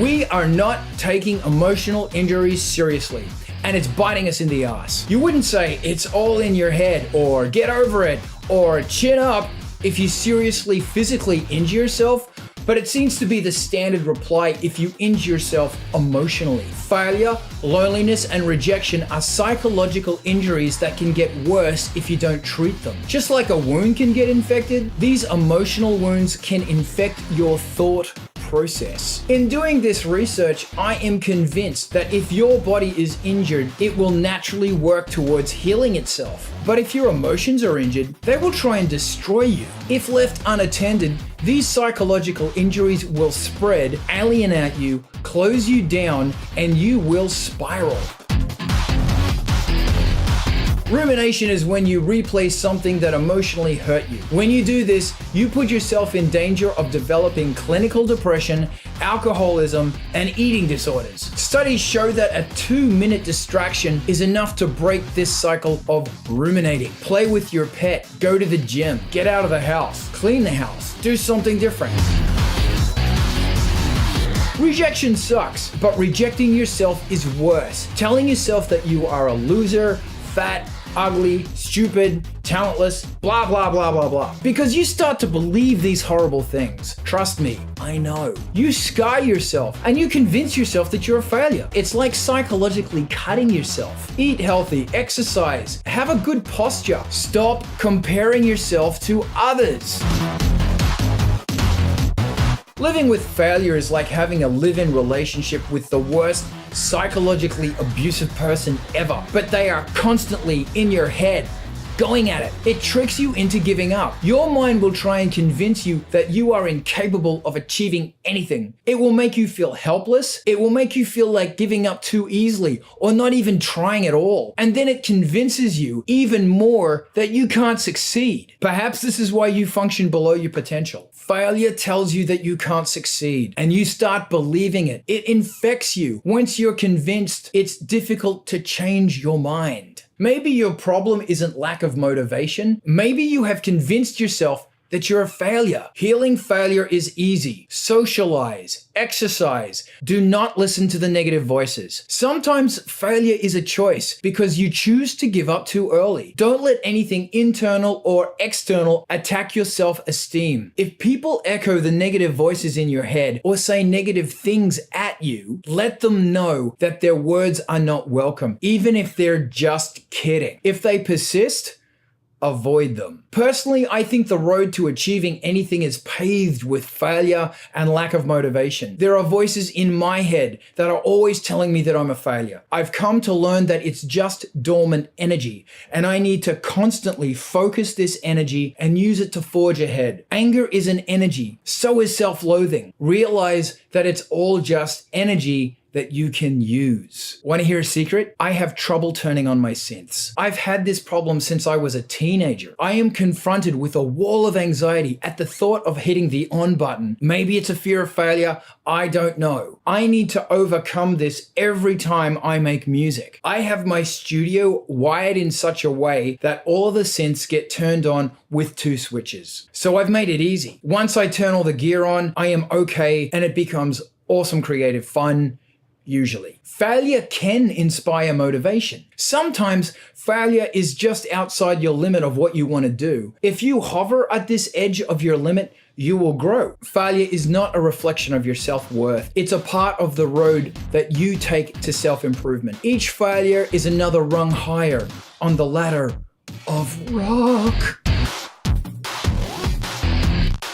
We are not taking emotional injuries seriously, and it's biting us in the ass. You wouldn't say it's all in your head, or get over it, or chin up if you seriously physically injure yourself, but it seems to be the standard reply if you injure yourself emotionally. Failure, loneliness, and rejection are psychological injuries that can get worse if you don't treat them. Just like a wound can get infected, these emotional wounds can infect your thought process. In doing this research, I am convinced that if your body is injured, it will naturally work towards healing itself. But if your emotions are injured, they will try and destroy you. If left unattended, these psychological injuries will spread, alienate you, close you down, and you will spiral. Rumination is when you replay something that emotionally hurt you. When you do this, you put yourself in danger of developing clinical depression, alcoholism, and eating disorders. Studies show that a 2-minute distraction is enough to break this cycle of ruminating. Play with your pet, go to the gym, get out of the house, clean the house, do something different. Rejection sucks, but rejecting yourself is worse. Telling yourself that you are a loser, fat, ugly, stupid, talentless, blah, blah, blah, blah, blah. Because you start to believe these horrible things. Trust me, I know. You scar yourself and you convince yourself that you're a failure. It's like psychologically cutting yourself. Eat healthy, exercise, have a good posture. Stop comparing yourself to others. Living with failure is like having a live-in relationship with the worst psychologically abusive person ever, but they are constantly in your head, going at it. It tricks you into giving up. Your mind will try and convince you that you are incapable of achieving anything. It will make you feel helpless. It will make you feel like giving up too easily or not even trying at all. And then it convinces you even more that you can't succeed. Perhaps this is why you function below your potential. Failure tells you that you can't succeed, and you start believing it. It infects you. Once you're convinced, it's difficult to change your mind. Maybe your problem isn't lack of motivation. Maybe you have convinced yourself that you're a failure. Healing failure is easy. Socialize, exercise. Do not listen to the negative voices. Sometimes failure is a choice because you choose to give up too early. Don't let anything internal or external attack your self-esteem. If people echo the negative voices in your head or say negative things at you, let them know that their words are not welcome, even if they're just kidding. If they persist, avoid them. Personally, I think the road to achieving anything is paved with failure and lack of motivation. There are voices in my head that are always telling me that I'm a failure. I've come to learn that it's just dormant energy, and I need to constantly focus this energy and use it to forge ahead. Anger is an energy, so is self-loathing. Realize that it's all just energy that you can use. Want to hear a secret? I have trouble turning on my synths. I've had this problem since I was a teenager. I am confronted with a wall of anxiety at the thought of hitting the on button. Maybe it's a fear of failure, I don't know. I need to overcome this every time I make music. I have my studio wired in such a way that all of the synths get turned on with 2 switches. So I've made it easy. Once I turn all the gear on, I am okay, and it becomes awesome creative fun. Usually. Failure can inspire motivation. Sometimes failure is just outside your limit of what you want to do. If you hover at this edge of your limit, you will grow. Failure is not a reflection of your self-worth. It's a part of the road that you take to self-improvement. Each failure is another rung higher on the ladder of rock.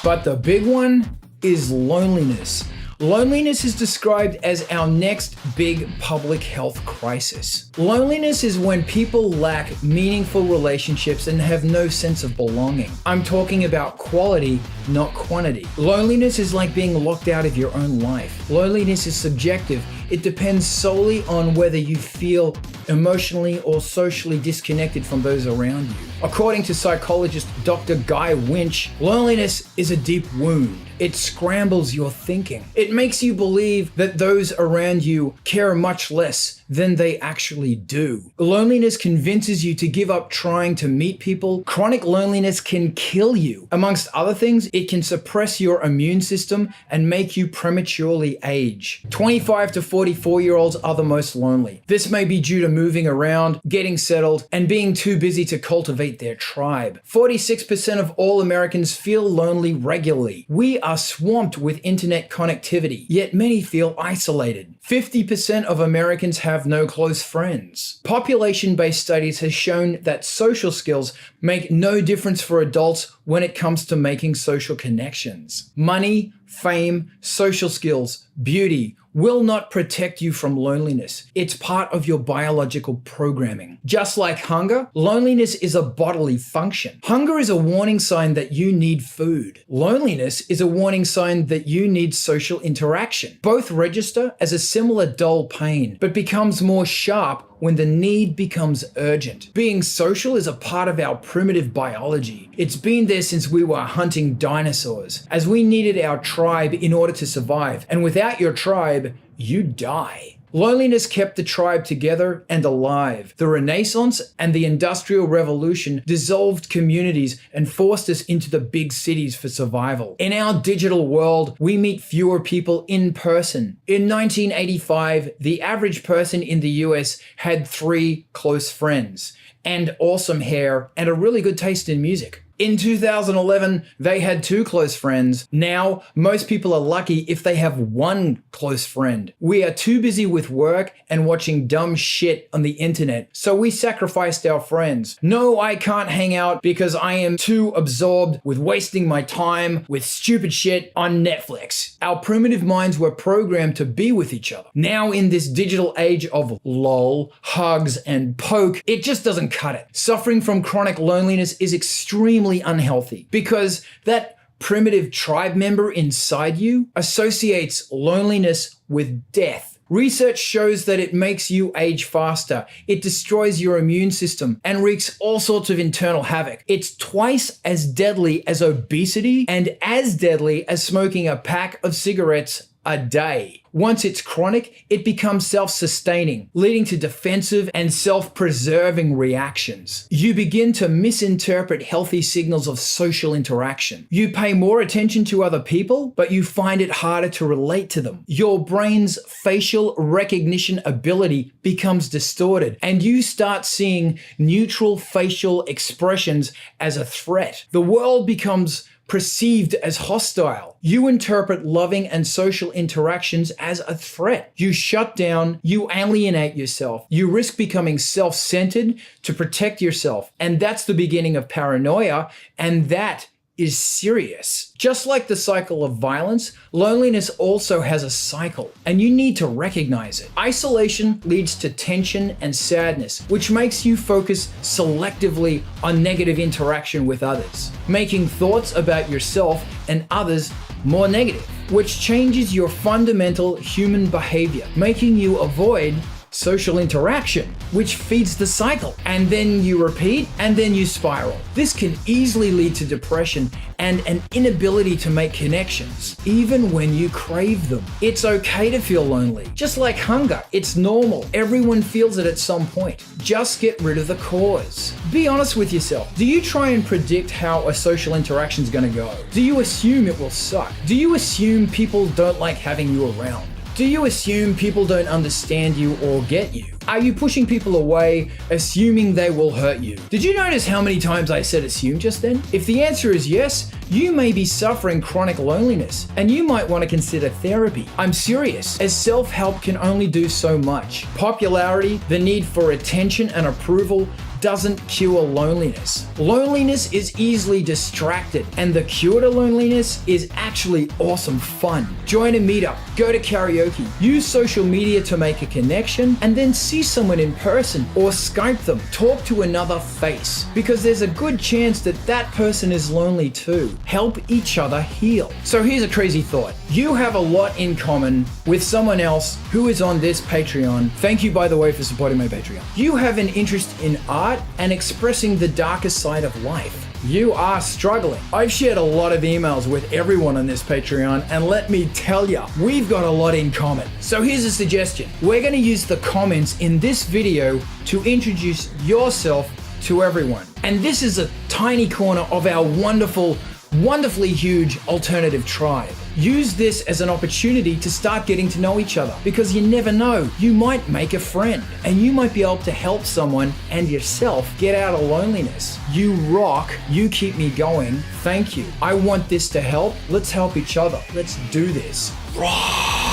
But the big one is loneliness. Loneliness is described as our next big public health crisis. Loneliness is when people lack meaningful relationships and have no sense of belonging. I'm talking about quality, not quantity. Loneliness is like being locked out of your own life. Loneliness is subjective. It depends solely on whether you feel emotionally or socially disconnected from those around you. According to psychologist Dr. Guy Winch, loneliness is a deep wound. It scrambles your thinking. It makes you believe that those around you care much less than they actually do. Loneliness convinces you to give up trying to meet people. Chronic loneliness can kill you. Amongst other things, it can suppress your immune system and make you prematurely age. 25 to 44-year-olds are the most lonely. This may be due to moving around, getting settled, and being too busy to cultivate their tribe. 46% of all Americans feel lonely regularly. We are swamped with internet connectivity, yet many feel isolated. 50% of Americans have no close friends. Population-based studies have shown that social skills make no difference for adults when it comes to making social connections. Money, fame, social skills, beauty will not protect you from loneliness. It's part of your biological programming. Just like hunger, loneliness is a bodily function. Hunger is a warning sign that you need food. Loneliness is a warning sign that you need social interaction. Both register as a similar dull pain, but becomes more sharp when the need becomes urgent. Being social is a part of our primitive biology. It's been there since we were hunting dinosaurs, as we needed our tribe in order to survive. And without your tribe, you die. Loneliness kept the tribe together and alive. The Renaissance and the Industrial Revolution dissolved communities and forced us into the big cities for survival. In our digital world, we meet fewer people in person. In 1985, the average person in the US had 3 close friends, and awesome hair, and a really good taste in music. In 2011, they had 2 close friends. Now, most people are lucky if they have 1 close friend. We are too busy with work and watching dumb shit on the internet, so we sacrificed our friends. No, I can't hang out because I am too absorbed with wasting my time with stupid shit on Netflix. Our primitive minds were programmed to be with each other. Now, in this digital age of LOL, hugs, and poke, it just doesn't cut it. Suffering from chronic loneliness is extremely unhealthy because that primitive tribe member inside you associates loneliness with death. Research shows that it makes you age faster, it destroys your immune system, and wreaks all sorts of internal havoc. It's twice as deadly as obesity and as deadly as smoking a pack of cigarettes a day. Once it's chronic, it becomes self-sustaining, leading to defensive and self-preserving reactions. You begin to misinterpret healthy signals of social interaction. You pay more attention to other people, but you find it harder to relate to them. Your brain's facial recognition ability becomes distorted, and you start seeing neutral facial expressions as a threat. The world becomes perceived as hostile. You interpret loving and social interactions as a threat. You shut down, you alienate yourself. You risk becoming self-centered to protect yourself. And that's the beginning of paranoia, and that is serious. Just like the cycle of violence, loneliness also has a cycle, and you need to recognize it. Isolation leads to tension and sadness, which makes you focus selectively on negative interaction with others, making thoughts about yourself and others more negative, which changes your fundamental human behavior, making you avoid social interaction, which feeds the cycle. And then you repeat, and then you spiral. This can easily lead to depression and an inability to make connections, even when you crave them. It's okay to feel lonely. Just like hunger, it's normal. Everyone feels it at some point. Just get rid of the cause. Be honest with yourself. Do you try and predict how a social interaction is going to go? Do you assume it will suck? Do you assume people don't like having you around? Do you assume people don't understand you or get you? Are you pushing people away, assuming they will hurt you? Did you notice how many times I said assume just then? If the answer is yes, you may be suffering chronic loneliness, and you might want to consider therapy. I'm serious, as self-help can only do so much. Popularity, the need for attention and approval, doesn't cure loneliness. Loneliness is easily distracted, and the cure to loneliness is actually awesome fun. Join a meetup, go to karaoke, use social media to make a connection, and then see someone in person or Skype them. Talk to another face, because there's a good chance that that person is lonely too. Help each other heal. So here's a crazy thought. You have a lot in common with someone else who is on this Patreon. Thank you, by the way, for supporting my Patreon. You have an interest in art and expressing the darker side of life. you are struggling. I've shared a lot of emails with everyone on this Patreon, and let me tell you, we've got a lot in common. So here's a suggestion. We're going to use the comments in this video to introduce yourself to everyone. And this is a tiny corner of our wonderfully huge alternative tribe. Use this as an opportunity to start getting to know each other, because you never know, you might make a friend and you might be able to help someone and yourself get out of loneliness. You rock, you keep me going. Thank you. I want this to help. Let's help each other. Let's do this. Roth.